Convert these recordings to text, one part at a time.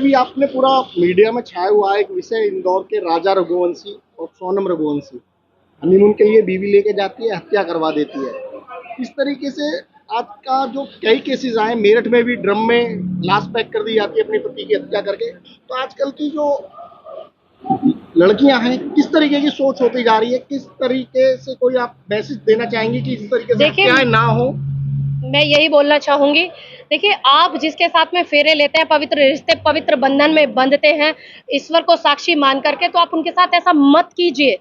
अभी आपने पूरा मीडिया में छाया हुआ है एक विषय, इंदौर के राजा रघुवंशी और सोनम रघुवंशी हनीमून के लिए बीवी लेके जाती है, हत्या करवा देती है। इस तरीके से आज का जो कई केसेस आए, मेरठ में भी ड्रम में लाश पैक कर दी जाती है अपने पति की हत्या करके। तो आजकल की जो लड़कियां हैं, किस तरीके की सोच होती जा रही है, किस तरीके से कोई आप मैसेज देना चाहेंगे कि इस तरीके से हत्याएं ना हो? मैं यही बोलना चाहूंगी, देखिए आप जिसके साथ में फेरे लेते हैं, पवित्र रिश्ते पवित्र बंधन में बंधते हैं ईश्वर को साक्षी मान करके, तो आप उनके साथ ऐसा मत कीजिए।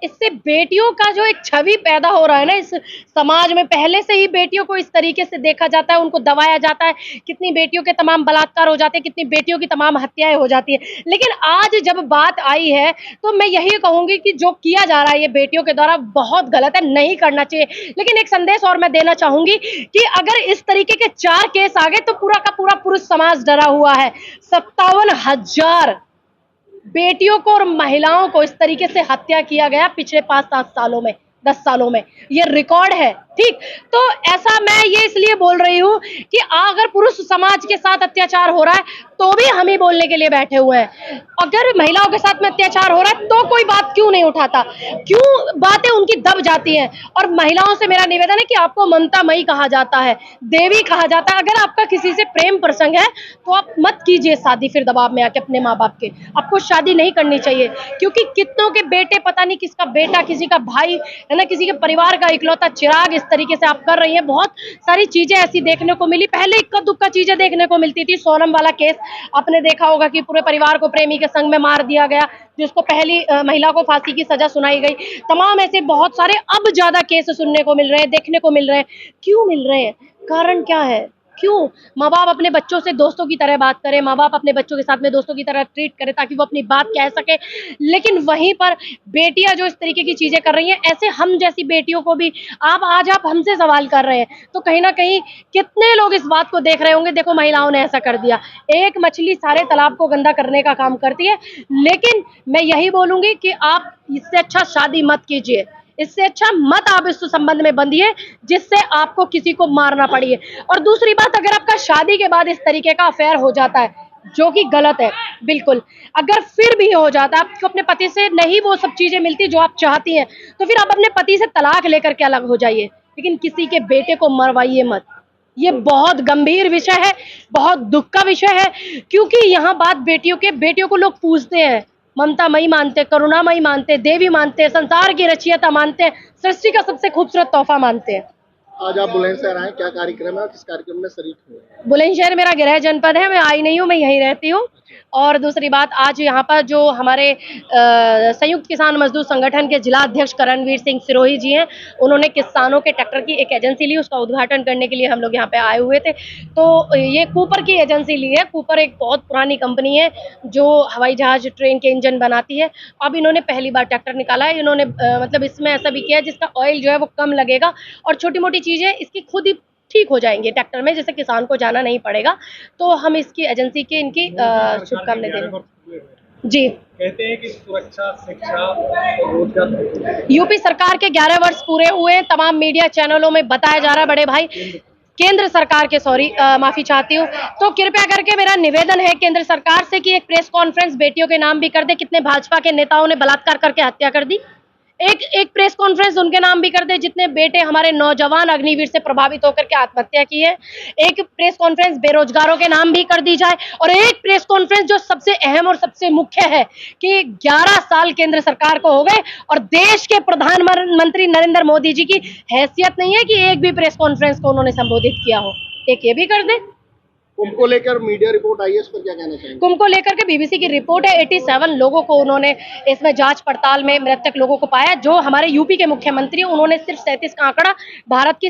इससे बेटियों का जो एक छवि पैदा हो रहा है ना इस समाज में, पहले से ही बेटियों को इस तरीके से देखा जाता है, उनको दबाया जाता है। कितनी बेटियों के तमाम बलात्कार हो जाते हैं, कितनी बेटियों की तमाम हत्याएं हो जाती है। लेकिन आज जब बात आई है तो मैं यही कहूंगी कि जो किया जा रहा है ये बेटियों के द्वारा बहुत गलत है, नहीं करना चाहिए। लेकिन एक संदेश और मैं देना चाहूंगी कि अगर इस तरीके के 4 केस आ गए तो पूरा का पूरा पुरुष समाज डरा हुआ है। 57,000 बेटियों को और महिलाओं को इस तरीके से हत्या किया गया पिछले 5-7 सालों में, 10 सालों में, ये रिकॉर्ड है। ठीक, तो ऐसा मैं ये इसलिए बोल रही हूँ कि अगर पुरुष समाज के साथ अत्याचार हो रहा है तो भी हम ही बोलने के लिए बैठे हुए हैं। अगर महिलाओं के साथ में अत्याचार हो रहा है तो कोई बात क्यों नहीं उठाता, क्यों बातें उनकी दब जाती हैं। और महिलाओं से मेरा निवेदन है कि आपको ममता मई कहा जाता है, देवी कहा जाता है। अगर आपका किसी से प्रेम प्रसंग है तो आप मत कीजिए शादी फिर दबाव में आके अपने माँ बाप के। आपको शादी नहीं करनी चाहिए, क्योंकि कितनों के बेटे, पता नहीं किसका बेटा, किसी का भाई है ना, किसी के परिवार का इकलौता चिराग इस तरीके से आप कर रही हैं। बहुत सारी चीजें ऐसी देखने को मिली, पहले इक्का दुक्का चीजें देखने को मिलती थी। सोनम वाला केस आपने देखा होगा कि पूरे परिवार को प्रेमी के संग में मार दिया गया, जिसको पहली महिला को फांसी की सजा सुनाई गई। तमाम ऐसे बहुत सारे अब ज्यादा केस सुनने को मिल रहे हैं, देखने को मिल रहे हैं। क्यों मिल रहे हैं, कारण क्या है? क्यों माँ बाप अपने बच्चों से दोस्तों की तरह बात करें, माँ बाप अपने बच्चों के साथ में दोस्तों की तरह ट्रीट करें ताकि वो अपनी बात कह सके। लेकिन वहीं पर बेटियां जो इस तरीके की चीजें कर रही हैं, ऐसे हम जैसी बेटियों को भी आप हमसे सवाल कर रहे हैं, तो कहीं ना कहीं कितने लोग इस बात को देख रहे होंगे, देखो महिलाओं ने ऐसा कर दिया। एक मछली सारे तालाब को गंदा करने का काम करती है। लेकिन मैं यही बोलूंगी कि आप इससे अच्छा शादी मत कीजिए, इससे अच्छा मत आप इस संबंध में बंधिए जिससे आपको किसी को मारना पड़े। और दूसरी बात, अगर आपका शादी के बाद इस तरीके का अफेयर हो जाता है, जो कि गलत है बिल्कुल, अगर फिर भी हो जाता है, आपको अपने पति से नहीं वो सब चीजें मिलती जो आप चाहती हैं, तो फिर आप अपने पति से तलाक लेकर के अलग हो जाइए, लेकिन किसी के बेटे को मरवाइए मत। ये बहुत गंभीर विषय है, बहुत दुख का विषय है, क्योंकि यहाँ बात बेटियों को लोग पूछते हैं, ममता मई मानते, करुणामयी मानते, देवी मानते, संसार की रचयिता मानते हैं, सृष्टि का सबसे खूबसूरत तोहफा मानते हैं। आज आप बुलंदशहर आए, क्या कार्यक्रम है और किस कार्यक्रम में शरीक हुए? बुलंदशहर मेरा गृह जनपद है, मैं आई नहीं हूँ, मैं यहीं रहती हूँ। और दूसरी बात, आज यहाँ पर जो हमारे संयुक्त किसान मजदूर संगठन के जिला अध्यक्ष करणवीर सिंह सिरोही जी हैं, उन्होंने किसानों के ट्रैक्टर की एक एजेंसी ली, उसका उद्घाटन करने के लिए हम लोग यहाँ पे आए हुए थे। तो ये कूपर की एजेंसी ली है। कूपर एक बहुत पुरानी कंपनी है जो हवाई जहाज, ट्रेन के इंजन बनाती है। अब इन्होंने पहली बार ट्रैक्टर निकाला है। इन्होंने मतलब इसमें ऐसा भी किया है जिसका ऑयल जो है वो कम लगेगा और छोटी मोटी चीजें इसकी खुद ही ठीक हो जाएंगे ट्रैक्टर में, जैसे किसान को जाना नहीं पड़ेगा। तो हम इसकी एजेंसी के इनकी शुभकामनाएं देंगे। जी, कहते हैं कि सुरक्षा, शिक्षा और रोजगार, यूपी सरकार के 11 वर्ष पूरे हुए, तमाम मीडिया चैनलों में बताया जा रहा है बड़े भाई, केंद्र सरकार के माफी चाहती हूँ। तो कृपया करके मेरा निवेदन है केंद्र सरकार से कि एक प्रेस कॉन्फ्रेंस बेटियों के नाम भी कर दे। कितने भाजपा के नेताओं ने बलात्कार करके हत्या कर दी, एक प्रेस कॉन्फ्रेंस उनके नाम भी कर दे जितने बेटे हमारे नौजवान अग्निवीर से प्रभावित होकर के आत्महत्या की है। एक प्रेस कॉन्फ्रेंस बेरोजगारों के नाम भी कर दी जाए। और एक प्रेस कॉन्फ्रेंस जो सबसे अहम और सबसे मुख्य है कि 11 साल केंद्र सरकार को हो गए और देश के प्रधानमंत्री नरेंद्र मोदी जी की हैसियत नहीं है कि एक भी प्रेस कॉन्फ्रेंस को उन्होंने संबोधित किया हो, एक ये भी कर दे। कुंभ को लेकर मीडिया रिपोर्ट आई है, इस पर क्या कहना चाहेंगे? कुंभ को लेकर के बीबीसी की रिपोर्ट है, 87 लोगों को उन्होंने इसमें जांच पड़ताल में मृतक लोगों को पाया। जो हमारे यूपी के मुख्यमंत्री, उन्होंने सिर्फ 37 का आंकड़ा भारत की